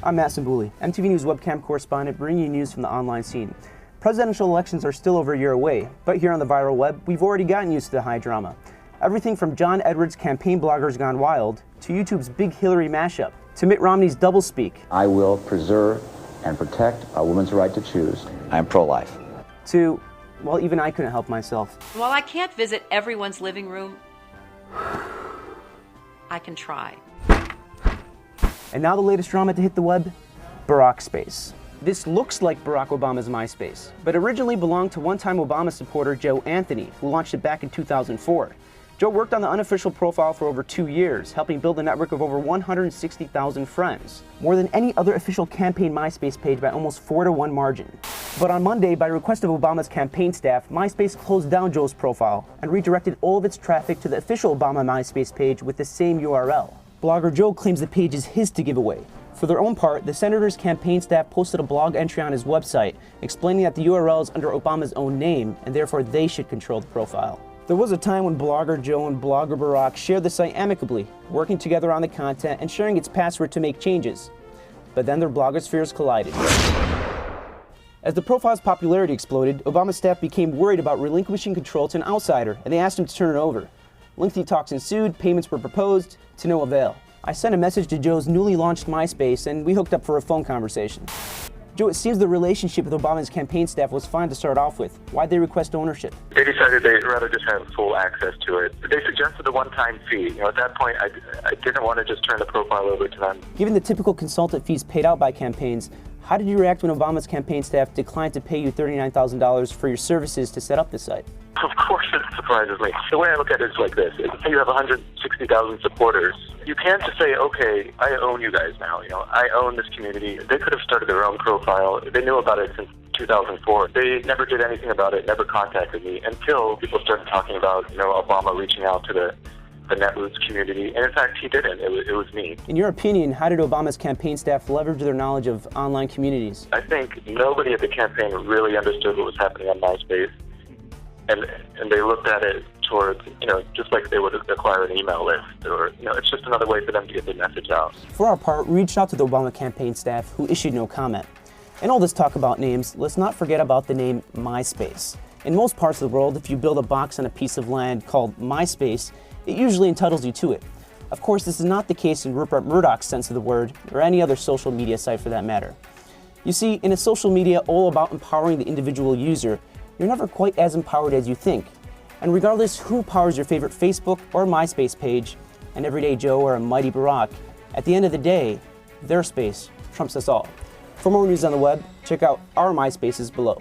I'm Matt Sambouli, MTV News webcam correspondent, bringing you news from the online scene. Presidential elections are still over a year away, but here on the viral web, we've already gotten used to the high drama. Everything from John Edwards' campaign bloggers gone wild, to YouTube's Big Hillary mashup, to Mitt Romney's doublespeak. I will preserve and protect a woman's right to choose. I am pro-life. To, well, even I couldn't help myself. While I can't visit everyone's living room, I can try. And now the latest drama to hit the web, Barackspace. This looks like Barack Obama's MySpace, but originally belonged to one-time Obama supporter Joe Anthony, who launched it back in 2004. Joe worked on the unofficial profile for over 2 years, helping build a network of over 160,000 friends, more than any other official campaign MySpace page by almost 4-to-1 margin. But on Monday, by request of Obama's campaign staff, MySpace closed down Joe's profile and redirected all of its traffic to the official Obama MySpace page with the same URL. Blogger Joe claims the page is his to give away. For their own part, the senator's campaign staff posted a blog entry on his website explaining that the URL is under Obama's own name and therefore they should control the profile. There was a time when blogger Joe and blogger Barack shared the site amicably, working together on the content and sharing its password to make changes. But then their blogger spheres collided. As the profile's popularity exploded, Obama's staff became worried about relinquishing control to an outsider, and they asked him to turn it over. Lengthy talks ensued, payments were proposed, to no avail. I sent a message to Joe's newly launched MySpace, and we hooked up for a phone conversation. Joe, it seems the relationship with Obama's campaign staff was fine to start off with. Why'd they request ownership? They decided they'd rather just have full access to it. They suggested a one-time fee. At that point, I didn't want to just turn the profile over to them. Given the typical consultant fees paid out by campaigns, how did you react when Obama's campaign staff declined to pay you $39,000 for your services to set up the site? Of course it surprises me. The way I look at it is like this. Say you have 160,000 supporters. You can't just say, okay, I own you guys now. I own this community. They could have started their own profile. They knew about it since 2004. They never did anything about it, never contacted me until people started talking about, Obama reaching out to the Netroots community. And in fact, he didn't. It was me. In your opinion, how did Obama's campaign staff leverage their knowledge of online communities? I think nobody at the campaign really understood what was happening on MySpace. And they looked at it towards, just like they would acquire an email list, or, it's just another way for them to get their message out. For our part, we reached out to the Obama campaign staff, who issued no comment. In all this talk about names, let's not forget about the name MySpace. In most parts of the world, if you build a box on a piece of land called MySpace, it usually entitles you to it. Of course, this is not the case in Rupert Murdoch's sense of the word, or any other social media site for that matter. You see, in a social media all about empowering the individual user, you're never quite as empowered as you think. And regardless who powers your favorite Facebook or MySpace page, an everyday Joe or a mighty Barack, at the end of the day, their space trumps us all. For more news on the web, check out our MySpaces below.